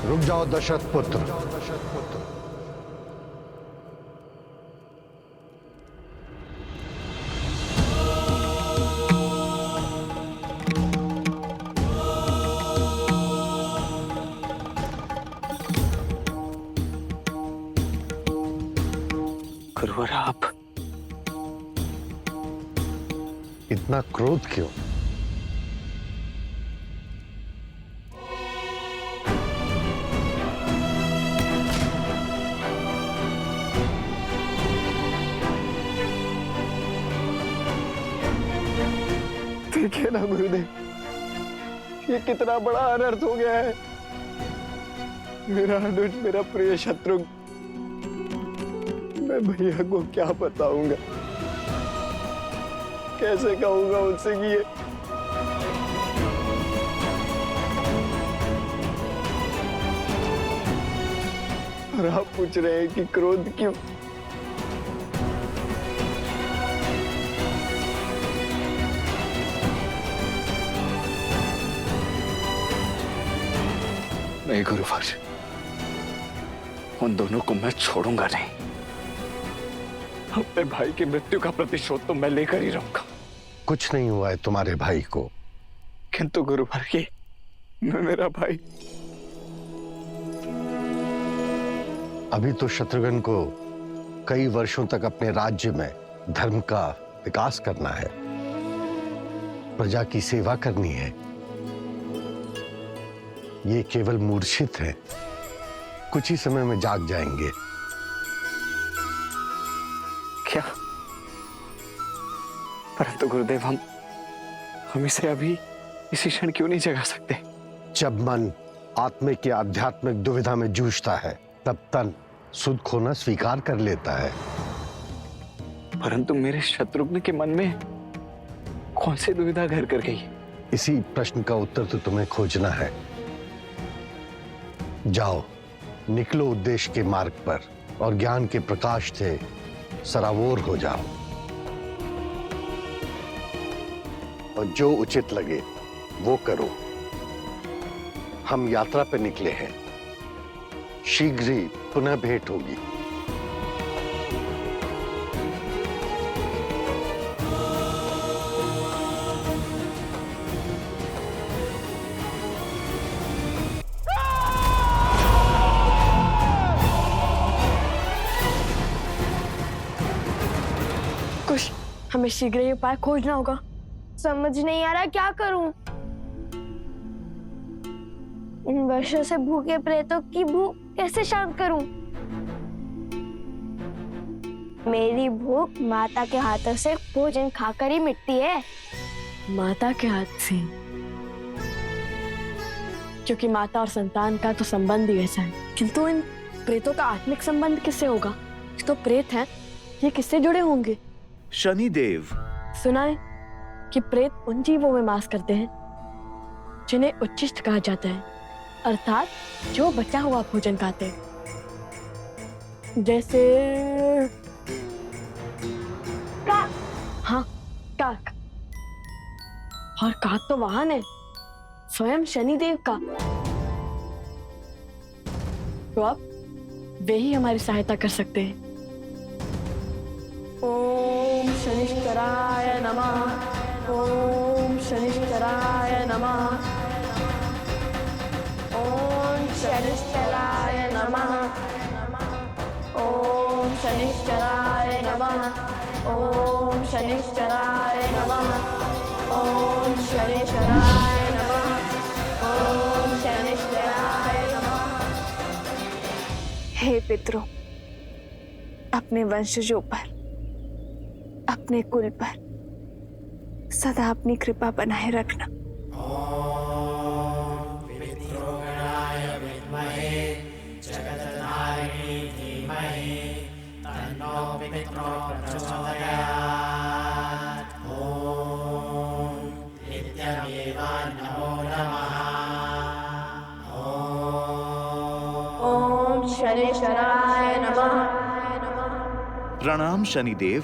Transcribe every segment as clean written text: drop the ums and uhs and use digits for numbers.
रुक जाओ दशरथ पुत्र। गुरुवर आप इतना क्रोध क्यों? देखिए ना गुरुदेव, ये कितना बड़ा अनर्थ हो गया है। मेरा अनुज, मेरा प्रिय शत्रु, मैं भैया को क्या बताऊंगा, कैसे कहूंगा उनसे कि ये और आप पूछ रहे हैं कि क्रोध क्यों? नहीं गुरुवर, उन दोनों को मैं छोड़ूंगा नहीं। अपने भाई की मृत्यु का प्रतिशोध तो मैं लेकर ही रहूंगा। कुछ नहीं हुआ है तुम्हारे भाई को। किंतु गुरुवर, ये मेरा भाई अभी तो शत्रुघ्न को कई वर्षों तक अपने राज्य में धर्म का विकास करना है, प्रजा की सेवा करनी है। ये केवल मूर्छित है, कुछ ही समय में जाग जाएंगे। क्या? परंतु गुरुदेव, हम इसे अभी इसी क्षण क्यों नहीं जगा सकते? जब मन आत्मिक या आध्यात्मिक दुविधा में जूझता है, तब तन सुध खोना स्वीकार कर लेता है। परंतु मेरे शत्रुघ्न के मन में कौन सी दुविधा घर कर गई? इसी प्रश्न का उत्तर तो तुम्हें खोजना है। जाओ, निकलो उद्देश्य के मार्ग पर और ज्ञान के प्रकाश से सराबोर हो जाओ, और जो उचित लगे वो करो। हम यात्रा पर निकले हैं, शीघ्र ही पुनः भेंट होगी। कुछ हमें शीघ्र ही उपाय खोजना होगा। समझ नहीं आ रहा क्या करूं। इन वर्षों से भूखे प्रेतों की भूख कैसे शांत करूं? मेरी भूख माता के हाथों से भोजन खाकर ही मिटती है। माता के हाथ से? क्योंकि माता और संतान का तो संबंध ही ऐसा है। किंतु इन प्रेतों का आत्मिक संबंध किससे होगा? ये तो प्रेत हैं, ये किससे जुड़े होंगे? शनिदेव। सुना है कि प्रेत उन जीवों में वास करते हैं जिन्हें उच्छिष्ट कहा जाता है, अर्थात जो बचा हुआ भोजन खाते हैं। जैसे काक। हाँ, काक। और काक तो वाहन है स्वयं शनिदेव का। तो अब वे ही हमारी सहायता कर सकते हैं। ओम शनिश्चराय नमः। ओम शनिश्चराय नमः। ओम शनिश्चराय नमः। ओम शनिश्चराय नमः। ओम शनिश्चराय नमः। ओम शनिश्चराय नमः। ओम शनिश्चराय नमः। हे पितरों, अपने वंशजों पर, अपने कुल पर सदा अपनी कृपा बनाए रखना। ओम शनिश्चराय नमः। प्रणाम शनिदेव।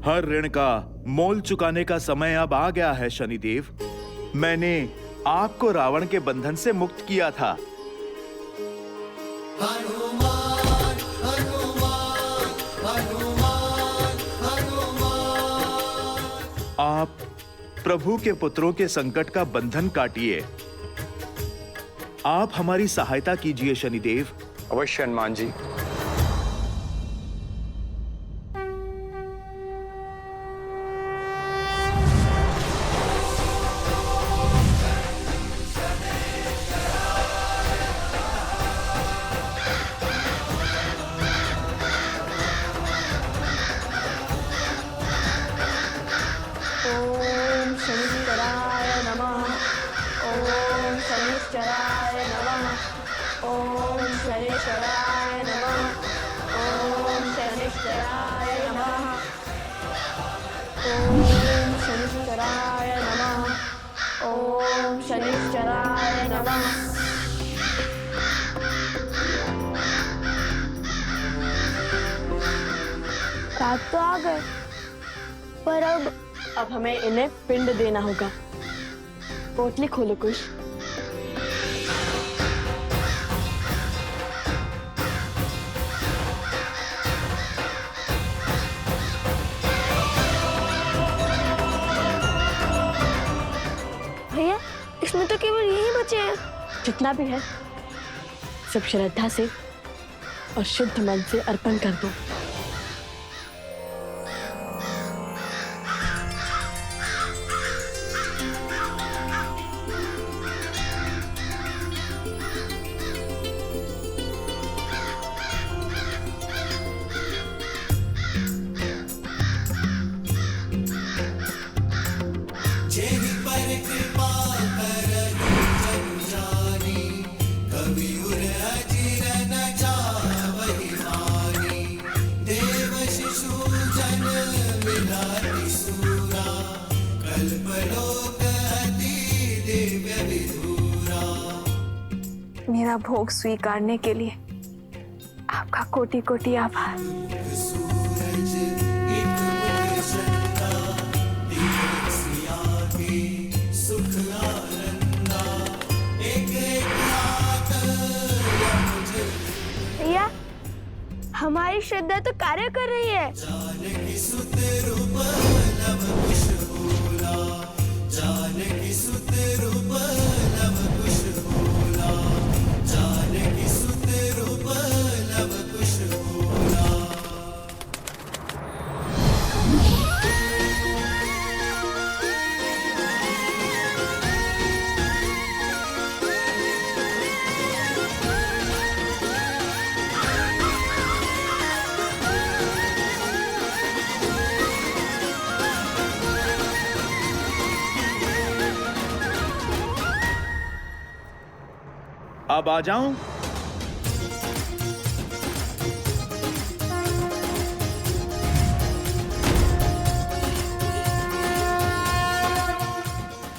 हर ऋण का मोल चुकाने का समय अब आ गया है शनिदेव। मैंने आपको रावण के बंधन से मुक्त किया था। आप प्रभु के पुत्रों के संकट का बंधन काटिए। आप हमारी सहायता कीजिए शनिदेव। अवश्य हनुमान जी। ओम शनिश्चराय नमः। ओम शनिश्चराय नमः। ओम शनिश्चराय नमः। ओम शनिश्चराय नमः। ओम शनिश्चराय नमः। ओम शनिश्चराय नमः। रात तो आ गए, पर अब हमें इन्हें पिंड देना होगा। पोटली खोलो कुश। भैया, इसमें तो केवल यही बचे हैं। जितना भी है सब श्रद्धा से और शुद्ध मन से अर्पण कर दो। मेरा भोग स्वीकारने के लिए आपका कोटि कोटि आभार। भैया, हमारी श्रद्धा तो कार्य कर रही है। अब आ जाऊं?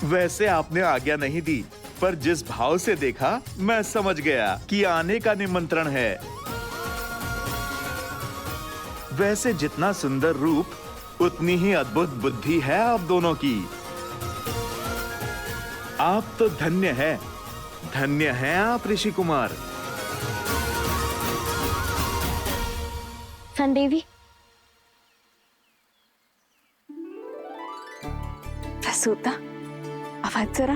वैसे आपने आज्ञा नहीं दी, पर जिस भाव से देखा मैं समझ गया कि आने का निमंत्रण है। वैसे जितना सुंदर रूप उतनी ही अद्भुत बुद्धि है आप दोनों की। आप तो धन्य है, धन्य हैं आप ऋषि कुमार। संदेवी, प्रसूता, आवाज जरा।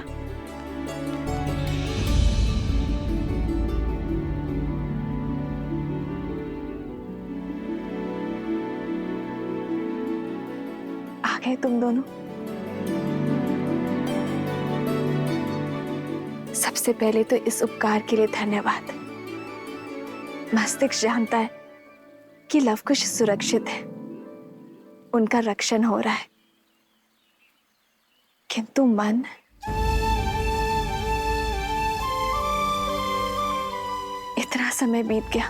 आ गए तुम दोनों। सबसे पहले तो इस उपकार के लिए धन्यवाद। मस्तिष्क जानता है कि लवकुश सुरक्षित है, उनका रक्षण हो रहा है, किंतु मन इतना समय बीत गया,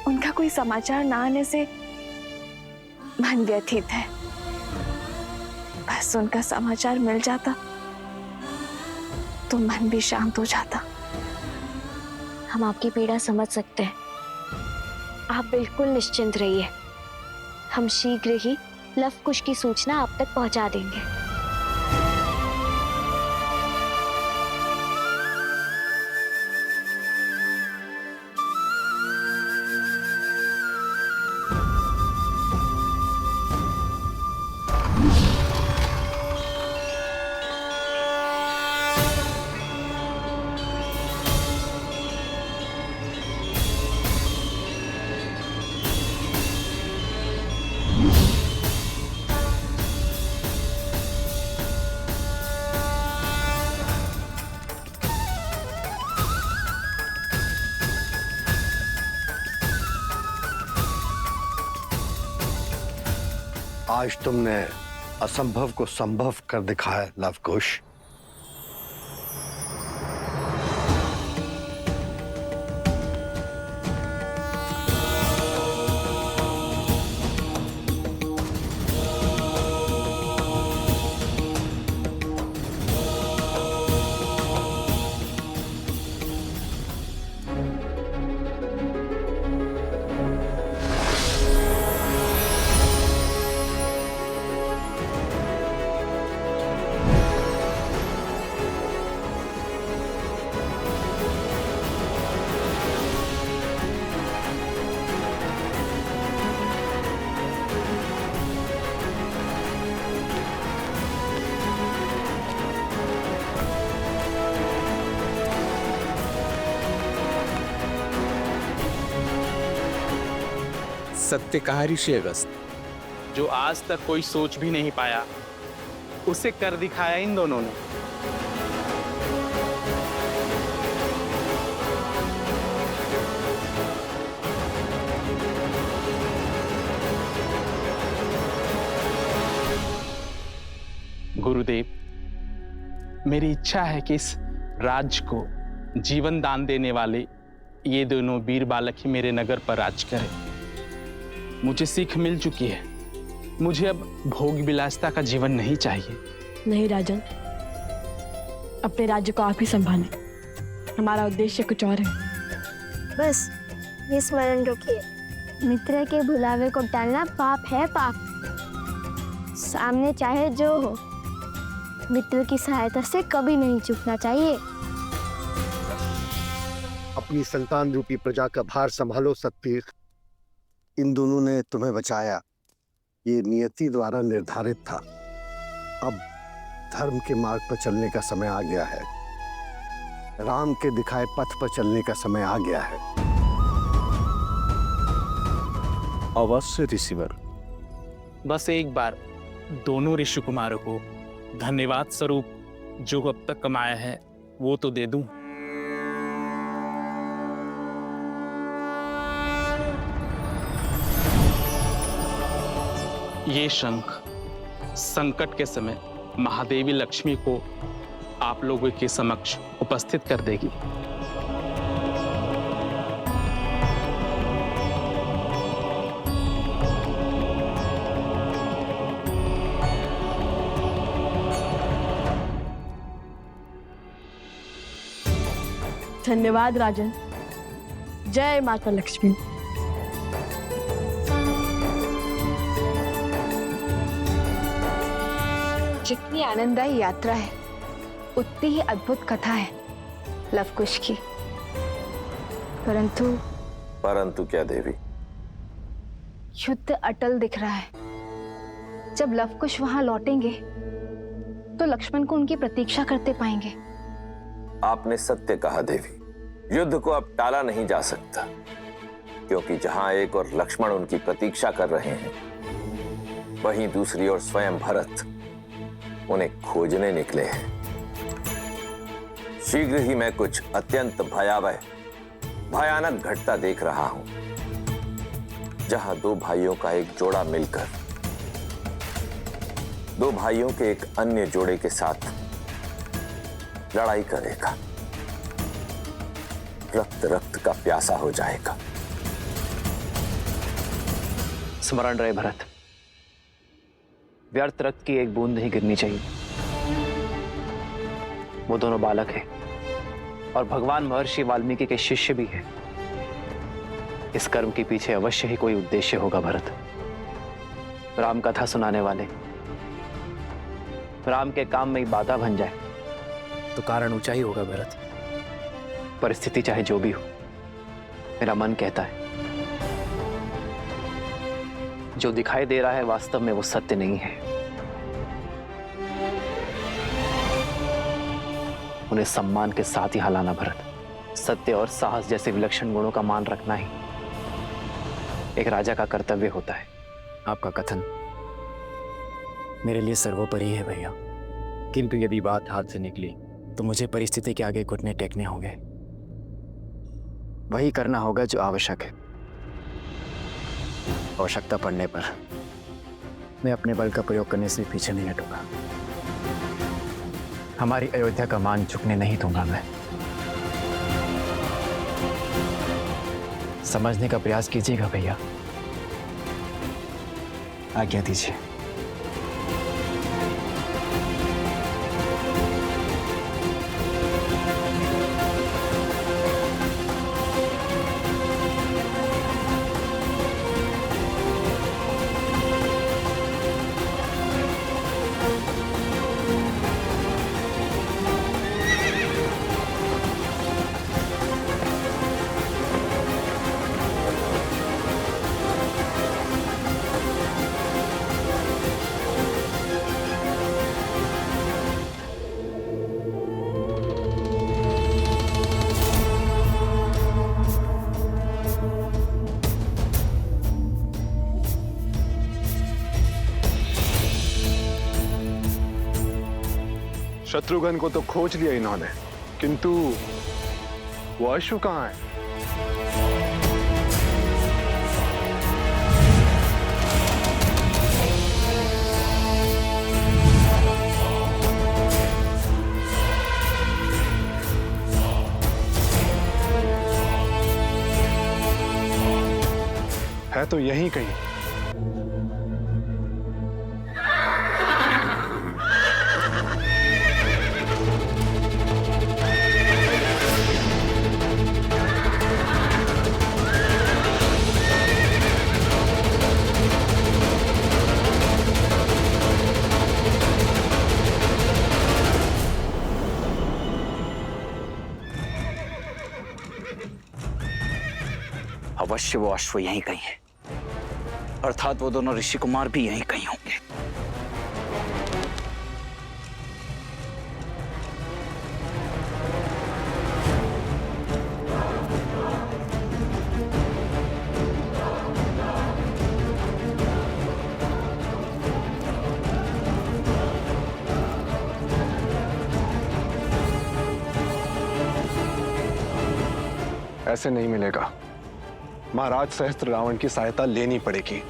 उनका कोई समाचार ना आने से मन व्यथित है। बस उनका समाचार मिल जाता तो मन भी शांत हो जाता। हम आपकी पीड़ा समझ सकते हैं। आप बिल्कुल निश्चिंत रहिए, हम शीघ्र ही लवकुश की सूचना आप तक पहुंचा देंगे। आज तुमने असंभव को संभव कर दिखाया लवकुश। सत्य कहा ऋषि अगस्त, जो आज तक कोई सोच भी नहीं पाया उसे कर दिखाया इन दोनों ने। गुरुदेव, मेरी इच्छा है कि इस राज्य को जीवन दान देने वाले ये दोनों वीर बालक ही मेरे नगर पर राज करें। मुझे सीख मिल चुकी है, मुझे अब भोग विलासिता का जीवन नहीं चाहिए। नहीं राजन, अपने राज्य को आप ही संभालें, हमारा उद्देश्य कुछ और है। बस ये स्मरण रखिए, मित्र के बुलावे को टालना पाप है, पाप। सामने चाहे जो हो, मित्र की सहायता से कभी नहीं चूकना चाहिए। अपनी संतान रूपी प्रजा का भार संभालो सत्य। इन दोनों ने तुम्हें बचाया, ये नियति द्वारा निर्धारित था। अब धर्म के मार्ग पर चलने का समय आ गया है, राम के दिखाए पथ पर चलने का समय आ गया है। अवश्य ऋषिवर। बस एक बार दोनों ऋषि कुमारों को धन्यवाद स्वरूप जो अब तक कमाया है वो तो दे दूं। ये शंख संकट के समय महादेवी लक्ष्मी को आप लोगों के समक्ष उपस्थित कर देगी। धन्यवाद राजन। जय माता लक्ष्मी। जितनी आनंददायी यात्रा है उतनी ही अद्भुत कथा है लवकुश की। परंतु क्या देवी? युद्ध अटल दिख रहा है। जब लवकुश वहां लौटेंगे तो लक्ष्मण को उनकी प्रतीक्षा करते पाएंगे। आपने सत्य कहा देवी, युद्ध को अब टाला नहीं जा सकता, क्योंकि जहां एक और लक्ष्मण उनकी प्रतीक्षा कर रहे हैं, वहीं दूसरी ओर स्वयं भरत उन्हें खोजने निकले हैं। शीघ्र ही मैं कुछ अत्यंत भयानक घटना देख रहा हूं, जहां दो भाइयों का एक जोड़ा मिलकर दो भाइयों के एक अन्य जोड़े के साथ लड़ाई करेगा, रक्त का प्यासा हो जाएगा। स्मरण रहे भरत, व्यर्थ रक्त की एक बूंद नहीं गिरनी चाहिए। वो दोनों बालक हैं और भगवान महर्षि वाल्मीकि के शिष्य भी हैं। इस कर्म के पीछे अवश्य ही कोई उद्देश्य होगा भरत। राम कथा सुनाने वाले राम के काम में ही बाधा बन जाए तो कारण ऊंचा ही होगा भरत। परिस्थिति चाहे जो भी हो, मेरा मन कहता है जो दिखाई दे रहा है वास्तव में वो सत्य नहीं है। उन्हें सम्मान के साथ ही हलाना भरत। सत्य और साहस जैसे विलक्षण गुणों का मान रखना ही एक राजा का कर्तव्य होता है। आपका कथन मेरे लिए सर्वोपरि है भैया, किंतु यदि बात हाथ से निकली तो मुझे परिस्थिति के आगे घुटने टेकने होंगे। वही करना होगा जो आवश्यक है। आवश्यकता पड़ने पर मैं अपने बल का प्रयोग करने से पीछे नहीं हटूंगा। हमारी अयोध्या का मान झुकने नहीं दूंगा मैं। समझने का प्रयास कीजिएगा भैया, आज्ञा दीजिए। शत्रुघ्न को तो खोज लिया इन्होंने, किंतु वो अश्व कहाँ है? है तो यहीं कहीं। अवश्य वो अश्व यहीं कहीं है, अर्थात वो दोनों ऋषि कुमार भी यहीं कहीं होंगे। ऐसे नहीं मिलेगा, महाराज सहस्त्र रावण की सहायता लेनी पड़ेगी।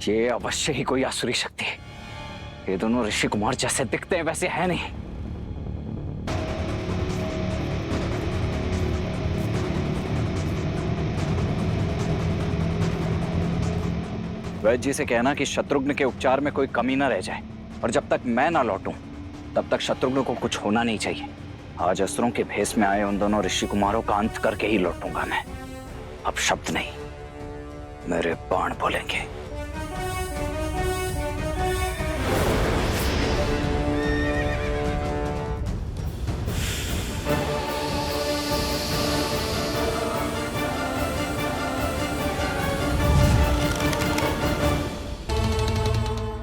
ये अवश्य ही कोई आसुरी शक्ति है। ये दोनों ऋषि कुमार जैसे दिखते हैं वैसे है नहीं। वैद्य जी से कहना कि शत्रुघ्न के उपचार में कोई कमी ना रह जाए, और जब तक मैं ना लौटूं तब तक शत्रुघ्न को कुछ होना नहीं चाहिए। आज असुरों के भेष में आए उन दोनों ऋषि कुमारों का अंत करके ही लौटूंगा मैं। अब शब्द नहीं, मेरे बाण बोलेंगे।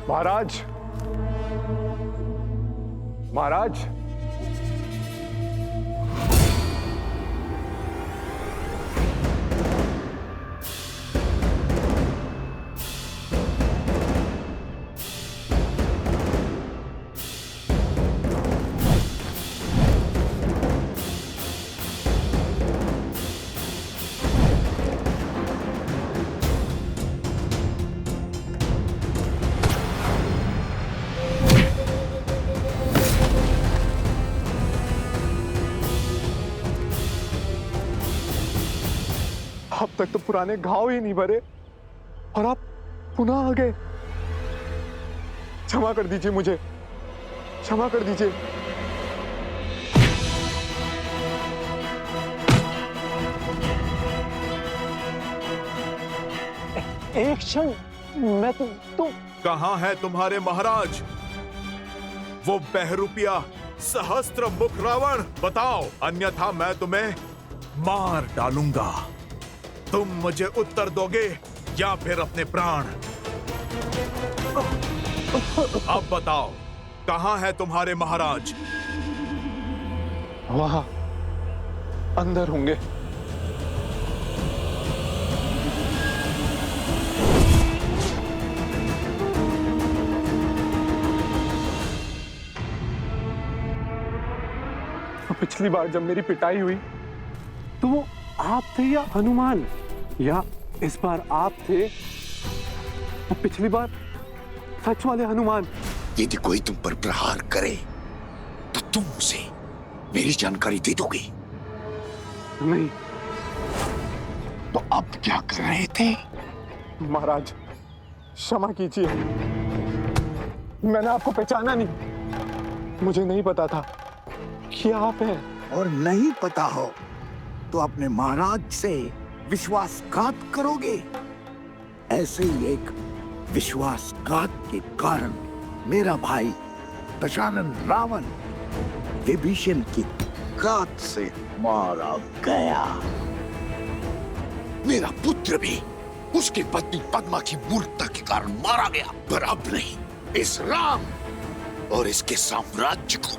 महाराज, महाराज, अब तक तो पुराने घाव ही नहीं भरे और आप पुनः आ गए। क्षमा कर दीजिए मुझे, क्षमा कर दीजिए। एक क्षण, मैं तुम कहाँ है तुम्हारे महाराज? वो बहरूपिया सहस्त्र मुख रावण, बताओ, अन्यथा मैं तुम्हें मार डालूंगा। तुम मुझे उत्तर दोगे या फिर अपने प्राण? अब बताओ, कहाँ है तुम्हारे महाराज? वहां अंदर होंगे। पिछली बार जब मेरी पिटाई हुई तो वो आप थे या हनुमान, या इस बार आप थे और पिछली बार सच वाले हनुमान? यदि कोई तुम पर प्रहार करे तो तुम उसे मेरी जानकारी दे दोगे? नहीं। तो अब क्या कर रहे थे? महाराज क्षमा कीजिए, मैंने आपको पहचाना नहीं, मुझे नहीं पता था कि आप हैं। और नहीं पता हो तो अपने महाराज से विश्वासघात करोगे? ऐसे ही एक विश्वासघात के कारण मेरा भाई दशानन रावण विभीषण की घात से मारा गया। मेरा पुत्र भी उसकी पत्नी पद्मा की मूर्खता के कारण मारा गया, पर अब नहीं, इस राम और इसके साम्राज्य को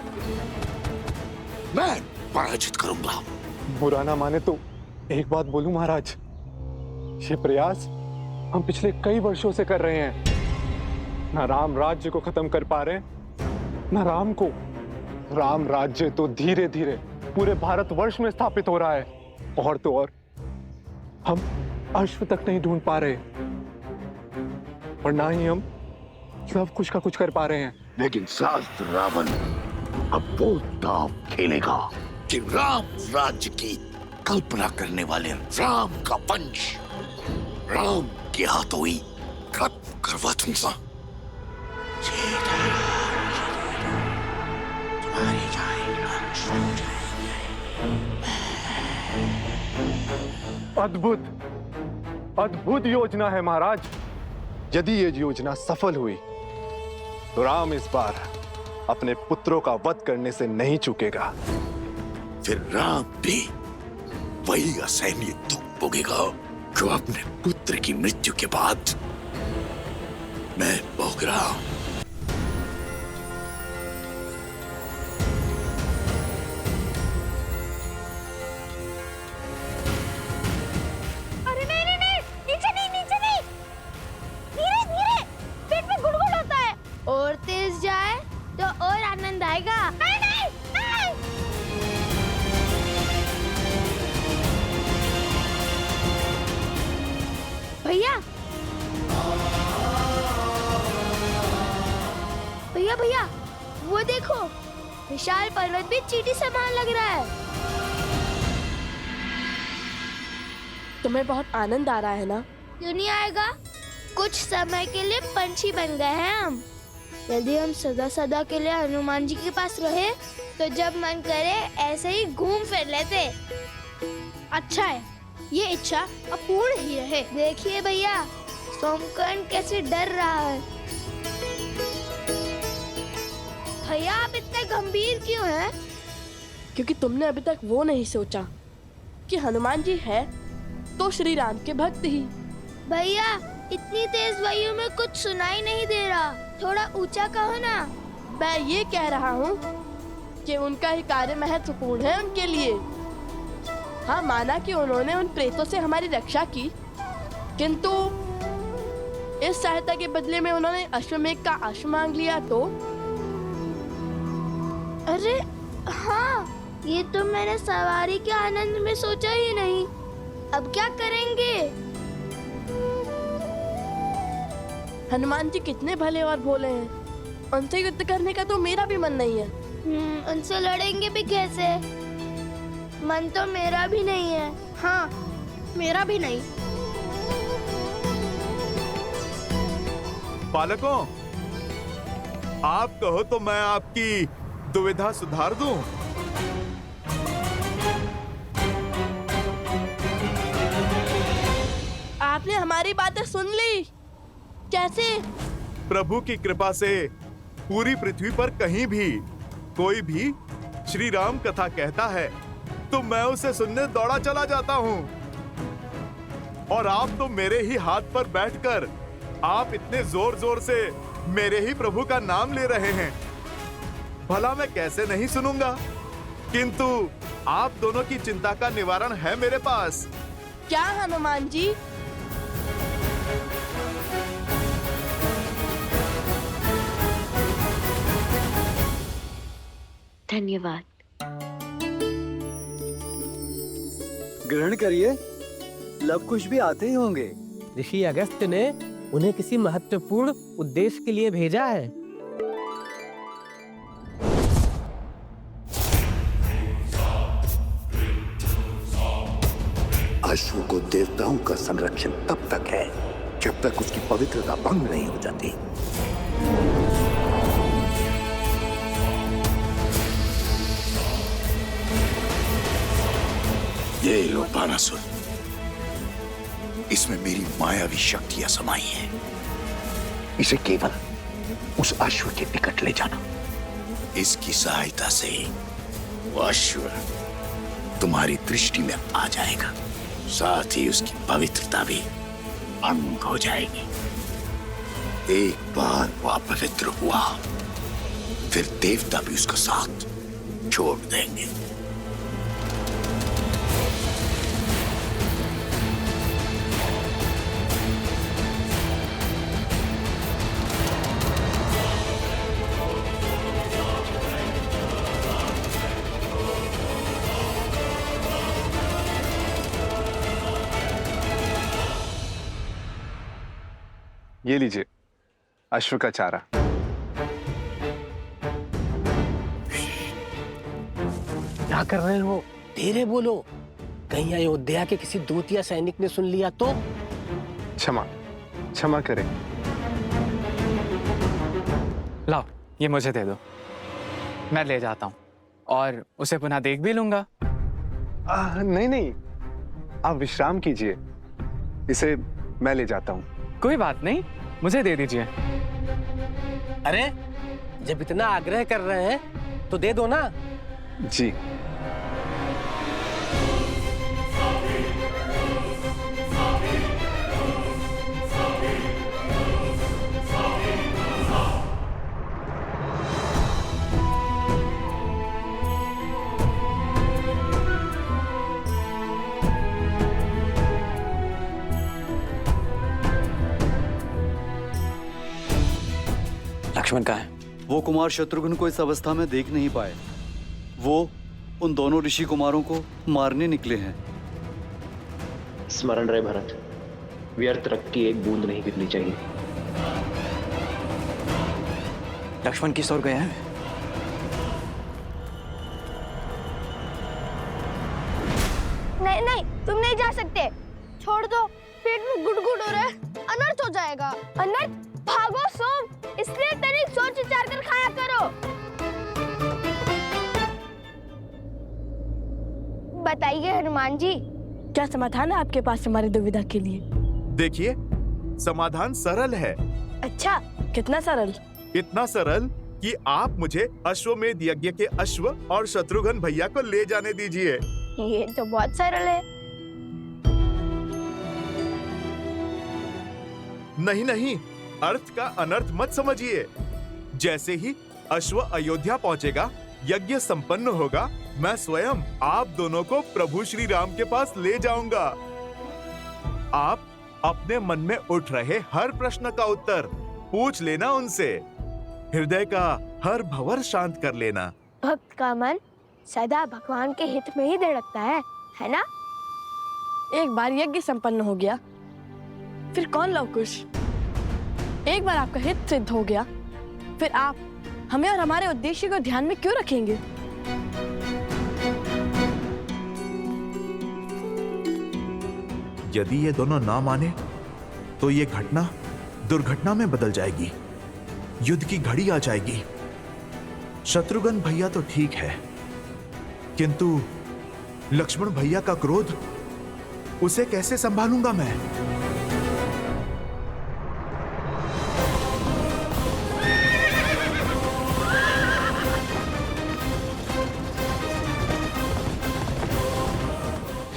मैं पराजित करूंगा। बुरा ना माने तो एक बात बोलूं महाराज, ये प्रयास हम पिछले कई वर्षों से कर रहे हैं। ना राम राज्य को खत्म कर पा रहे, ना राम को। राम राज्य तो धीरे धीरे पूरे भारतवर्ष में स्थापित हो रहा है, और तो और हम अश्व तक नहीं ढूंढ पा रहे, और ना ही हम सब कुछ का कुछ कर पा रहे हैं। लेकिन शास्त्र रावण अब वो दांव खेलेगा कि राम राज्य की कल्पना करने वाले राम का वंश राम के हाथों ही खत्म करवा दूंगा। अद्भुत अद्भुत योजना है महाराज। यदि ये योजना सफल हुई तो राम इस बार अपने पुत्रों का वध करने से नहीं चूकेगा। फिर राम भी वही असहनीय दुख भोगेगा जो अपने पुत्र की मृत्यु के बाद मैं भोग रहा हूं। अरे नहीं नहीं नहीं, नीचे नहीं, नीचे नहीं, धीरे धीरे, पेट में गुड़गुड़ होता है। और तेज जाए तो और आनंद आएगा। नहीं नहीं नहीं। भैया भैया भैया, वो देखो, विशाल पर्वत भी चींटी समान लग रहा है। तुम्हें बहुत आनंद आ रहा है ना? क्यों नहीं आएगा? कुछ समय के लिए पंछी बन गए हैं हम। यदि हम सदा सदा के लिए हनुमान जी के पास रहे तो जब मन करे ऐसे ही घूम फिर लेते। अच्छा है, ये इच्छा अपूर्ण ही रहे। देखिए भैया, सोमकर्ण कैसे डर रहा है। भैया आप इतने गंभीर क्यों हैं? क्योंकि तुमने अभी तक वो नहीं सोचा कि हनुमान जी है तो श्री राम के भक्त ही। भैया इतनी तेज वायु में कुछ सुनाई नहीं दे रहा, थोड़ा ऊंचा कहो ना। मैं ये कह रहा हूँ कि उनका ही कार्य महत्वपूर्ण है उनके लिए। हाँ, माना कि उन्होंने उन प्रेतों से हमारी रक्षा की, किंतु इस सहायता के बदले में उन्होंने अश्वमेघ का अश्व मांग लिया तो। अरे हाँ, ये तो मैंने सवारी के आनंद में सोचा ही नहीं। अब क्या करेंगे? हनुमान जी कितने भले और भोले हैं, उनसे युद्ध करने का तो मेरा भी मन नहीं है। उनसे लड़ेंगे भी कैसे? मन तो मेरा भी नहीं है। हाँ, मेरा भी नहीं। बालकों, आप कहो तो मैं आपकी दुविधा सुधार दूं। आपने हमारी बातें सुन ली? कैसे? प्रभु की कृपा से पूरी पृथ्वी पर कहीं भी कोई भी श्री राम कथा कहता है तो मैं उसे सुनने दौड़ा चला जाता हूँ। और आप तो मेरे ही हाथ पर बैठकर आप इतने जोर जोर से मेरे ही प्रभु का नाम ले रहे हैं। भला मैं कैसे नहीं सुनूंगा? किंतु आप दोनों की चिंता का निवारण है मेरे पास। क्या हनुमान जी? धन्यवाद। ग्रहण करिए, लव कुश भी आते ही होंगे। ऋषि अगस्त्य ने उन्हें किसी महत्वपूर्ण उद्देश्य के लिए भेजा है। अश्व को देवताओं का संरक्षण तब तक है जब तक उसकी पवित्रता भंग नहीं हो जाती। ये लो बानासुर, इसमें मेरी मायावी शक्तियां समाई हैं। इसे केवल उस अश्व के निकट ले जाना। इसकी सहायता से वो अश्व तुम्हारी दृष्टि में आ जाएगा, साथ ही उसकी पवित्रता भी भंग हो जाएगी। एक बार वो अपवित्र हुआ, फिर देवता भी उसका साथ छोड़ देंगे। ये लीजिए अश्व का चारा। क्या कर रहे हो? धीरे बोलो, कहीं अयोध्या के किसी दूत या सैनिक ने सुन लिया तो? क्षमा करें। लाओ, ये मुझे दे दो, मैं ले जाता हूँ और उसे पुनः देख भी लूंगा। नहीं, आप विश्राम कीजिए, इसे मैं ले जाता हूँ। कोई बात नहीं, मुझे दे दीजिए। अरे जब इतना आग्रह कर रहे हैं तो दे दो ना। जी। लक्ष्मण कहाँ है? वो कुमार शत्रुघ्न को इस अवस्था में देख नहीं पाए। वो उन दोनों ऋषि कुमारों को मारने निकले हैं। स्मरण रहे भरत, व्यर्थ रक्त की एक बूंद नहीं गिरनी चाहिए। लक्ष्मण किस ओर गए हैं? नहीं, तुम नहीं जा सकते। छोड़ दो, पेट में गुड़गुड़ हो रहा है, अनर्थ हो जाएगा। अनर्थ? भागो सोम, इसलिए तनिक सोच विचार कर खाया करो। बताइए हनुमान जी, क्या समाधान है आपके पास हमारी दुविधा के लिए? देखिए, समाधान सरल है। अच्छा, कितना सरल? इतना सरल कि आप मुझे अश्वमेध यज्ञ के अश्व और शत्रुघ्न भैया को ले जाने दीजिए। ये तो बहुत सरल है। नहीं, अर्थ का अनर्थ मत समझिए। जैसे ही अश्व अयोध्या पहुंचेगा, यज्ञ संपन्न होगा, मैं स्वयं आप दोनों को प्रभु श्री राम के पास ले जाऊंगा। आप अपने मन में उठ रहे हर प्रश्न का उत्तर पूछ लेना उनसे। हृदय का हर भंवर शांत कर लेना। भक्त का मन सदा भगवान के हित में ही धड़कता है ना? एक बार यज्ञ संपन्न हो गया, फिर कौन लव कुश? एक बार आपका हित सिद्ध हो गया, फिर आप हमें और हमारे उद्देश्य को ध्यान में क्यों रखेंगे? यदि ये दोनों ना माने तो ये घटना दुर्घटना में बदल जाएगी, युद्ध की घड़ी आ जाएगी। शत्रुघ्न भैया तो ठीक है, किंतु लक्ष्मण भैया का क्रोध, उसे कैसे संभालूंगा मैं?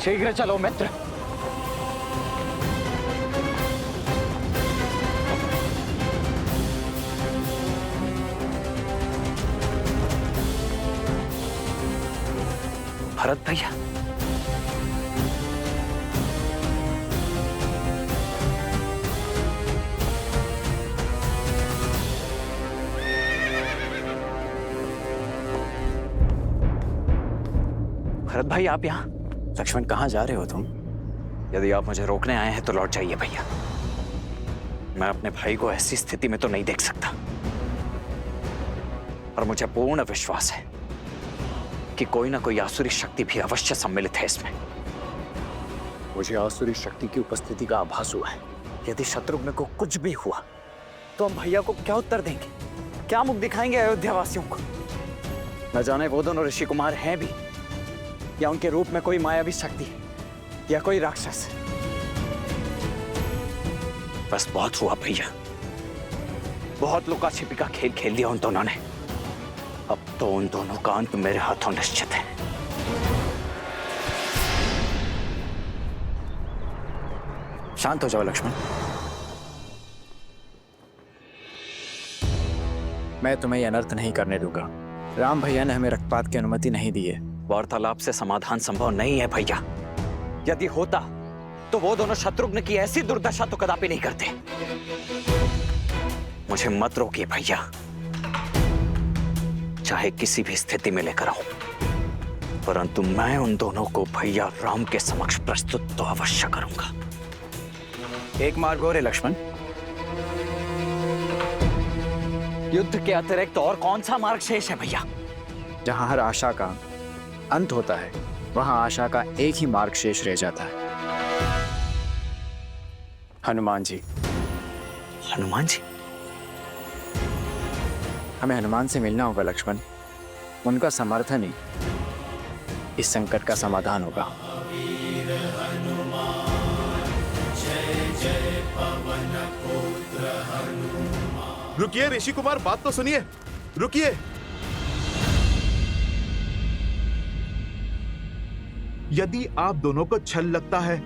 शीघ्र चलो मित्र। भरत भरत भैया, भरत भाई आप यहाँ? लक्ष्मण कहाँ जा रहे हो तुम? यदि आप मुझे रोकने आए हैं तो लौट जाइए भैया। मैं अपने भाई को ऐसी स्थिति में तो नहीं देख सकता, और मुझे पूर्ण विश्वास है कि कोई ना कोई आसुरी शक्ति भी अवश्य सम्मिलित है इसमें। मुझे आसुरी शक्ति की उपस्थिति का आभास हुआ है। यदि शत्रुघ्न को कुछ भी हुआ तो हम भैया को क्या उत्तर देंगे, क्या मुख दिखाएंगे अयोध्या वासियों को? न जाने वो दोनों ऋषि कुमार हैं भी, या उनके रूप में कोई मायावी शक्ति या कोई राक्षस। बस बहुत हुआ भैया, बहुत लुका छिपी का खेल खेल दिया उन दोनों ने। अब तो उन दोनों का अंत मेरे हाथों निश्चित है। शांत हो जाओ लक्ष्मण, मैं तुम्हें यह अनर्थ नहीं करने दूंगा। राम भैया ने हमें रक्तपात की अनुमति नहीं दी है। वार्तालाप से समाधान संभव नहीं है भैया। यदि होता तो वो दोनों शत्रुघ्न की ऐसी दुर्दशा तो कदापि नहीं करते। मुझे मत रोकिए भैया, चाहे किसी भी स्थिति में लेकर आऊं, परंतु मैं उन दोनों को भैया राम के समक्ष प्रस्तुत तो अवश्य करूंगा। एक मार्ग और है लक्ष्मण। युद्ध के अतिरिक्त और कौन सा मार्ग शेष है भैया? जहां हर आशा का अंत होता है, वहां आशा का एक ही मार्ग शेष रह जाता है। हनुमान जी। हनुमान जी? हमें हनुमान से मिलना होगा लक्ष्मण। उनका समर्थन ही इस संकट का समाधान होगा। रुकिए ऋषि कुमार, बात तो सुनिए, रुकिए। यदि आप दोनों को छल लगता है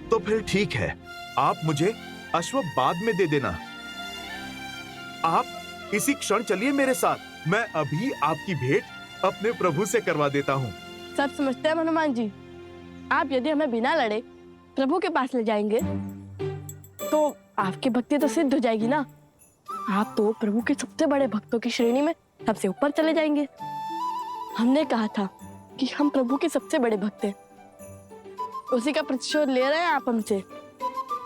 तो फिर ठीक है, आप मुझे अश्व बाद में दे देना। आप इसी क्षण चलिए मेरे साथ, मैं अभी आपकी भेंट अपने प्रभु से करवा देता हूँ। सब समझते हैं हनुमान जी, आप यदि हमें बिना लड़े प्रभु के पास ले जाएंगे तो आपकी भक्ति तो सिद्ध हो जाएगी ना। आप तो प्रभु के सबसे बड़े भक्तों की श्रेणी में सबसे ऊपर चले जाएंगे। हमने कहा था कि हम प्रभु के सबसे बड़े भक्त हैं, उसी का प्रतिशोध ले रहे हैं आप हमसे।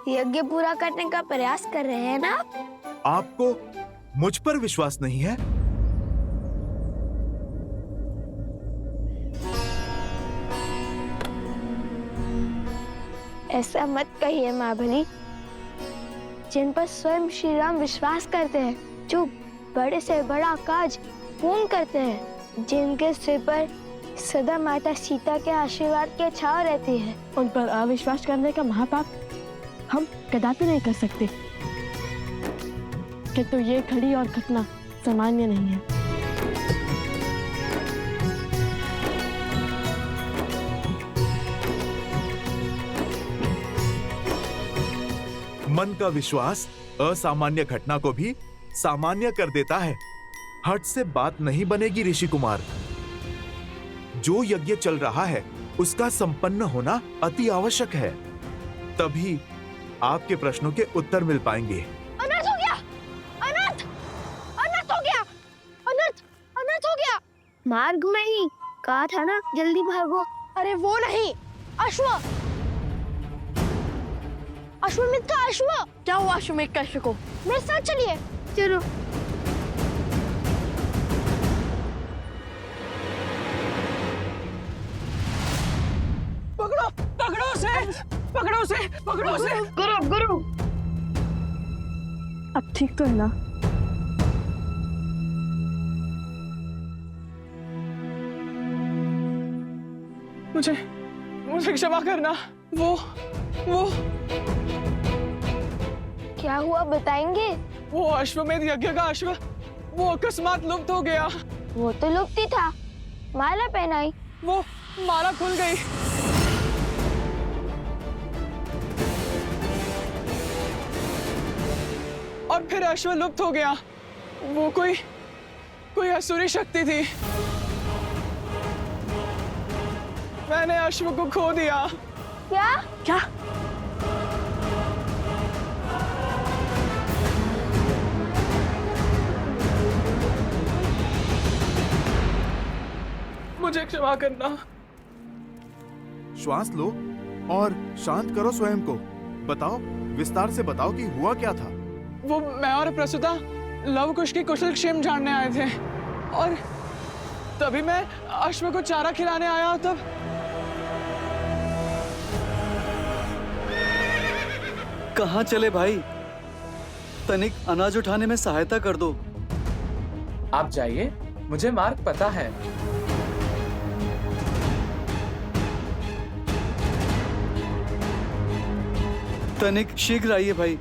यज्ञ पूरा करने का प्रयास कर रहे हैं ना? आपको मुझ पर विश्वास नहीं है? ऐसा मत कहिए माँ भली, जिन पर स्वयं श्री राम विश्वास करते हैं, जो बड़े से बड़ा काज पूर्ण करते हैं, जिनके सिर पर सदा माता सीता के आशीर्वाद की छाव रहती है, उन पर अविश्वास करने का महापाप हम कदापि नहीं कर सकते। किंतु ये घड़ी और घटना सामान्य नहीं है। मन का विश्वास असामान्य घटना को भी सामान्य कर देता है। हट से बात नहीं बनेगी ऋषि कुमार। जो यज्ञ चल रहा है उसका संपन्न होना अति आवश्यक है, तभी आपके प्रश्नों के उत्तर मिल पाएंगे। अनर्थ हो गया, अनर्थ, अनर्थ हो गया, अनर्थ, अनर्थ हो गया। मार्ग में ही कहा था ना, जल्दी भागो। अरे वो नहीं, अश्व, अश्वमेध का अश्व। क्या हुआ अश्वमेध का अश्व को? मेरे साथ चलिए। चलो। पकड़ो, पकड़ो उसे, पकड़ो उसे, पकड़ो उसे। गुरु, गुरु। अब ठीक तो है ना? मुझे क्षमा करना। वो क्या हुआ बताएंगे? वो अश्वमेध यज्ञ का अश्व वो अकस्मात लुप्त हो गया। वो तो लुप्त ही था, माला पहनाई। वो माला खुल गई। और फिर अश्व लुप्त हो गया। वो कोई असुरी शक्ति थी। मैंने अश्व को खो दिया। क्या? क्या? मुझे क्षमा करना। श्वास लो और शांत करो स्वयं को। बताओ, विस्तार से बताओ कि हुआ क्या था। वो मैं और प्रसूता लव कुश की कुशल क्षेम जानने आए थे और तभी मैं अश्व को चारा खिलाने आया। तब कहाँ चले भाई? तनिक अनाज उठाने में सहायता कर दो। आप जाइए, मुझे मार्ग पता है। तनिक शीघ्र आइए भाई।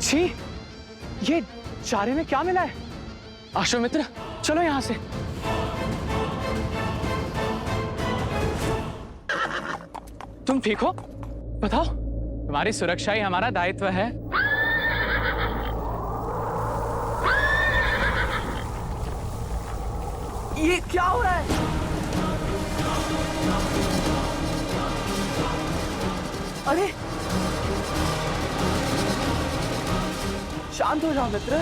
छी, ये चारे में क्या मिला है? अश्वमित्र, चलो यहां से। तुम ठीक हो? बताओ, तुम्हारी सुरक्षा ही हमारा दायित्व है। ये क्या हो रहा है? अरे शांत हो जाओ मित्र।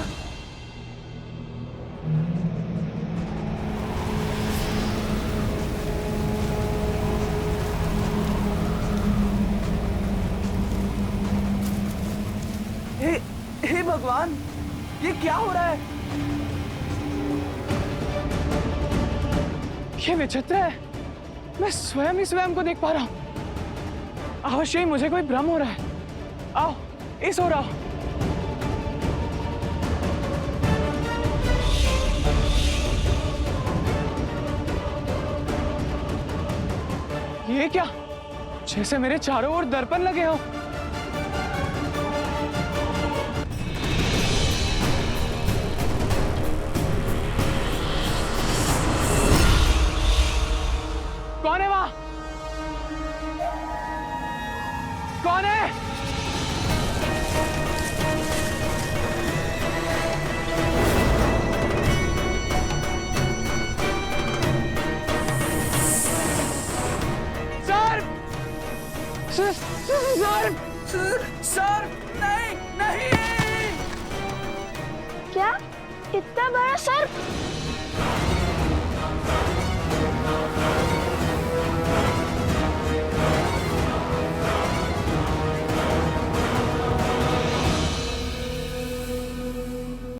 हे भगवान, ये क्या हो रहा है? ये विचित्र है। मैं स्वयं ही स्वयं को देख पा रहा हूं। अवश्य ही मुझे कोई भ्रम हो रहा है। आओ, इस ओर आओ। ये क्या? जैसे मेरे चारों ओर दर्पण लगे हो। कौन है वहां? कौन है? सर, नहीं। क्या? इतना बड़ा सर्प?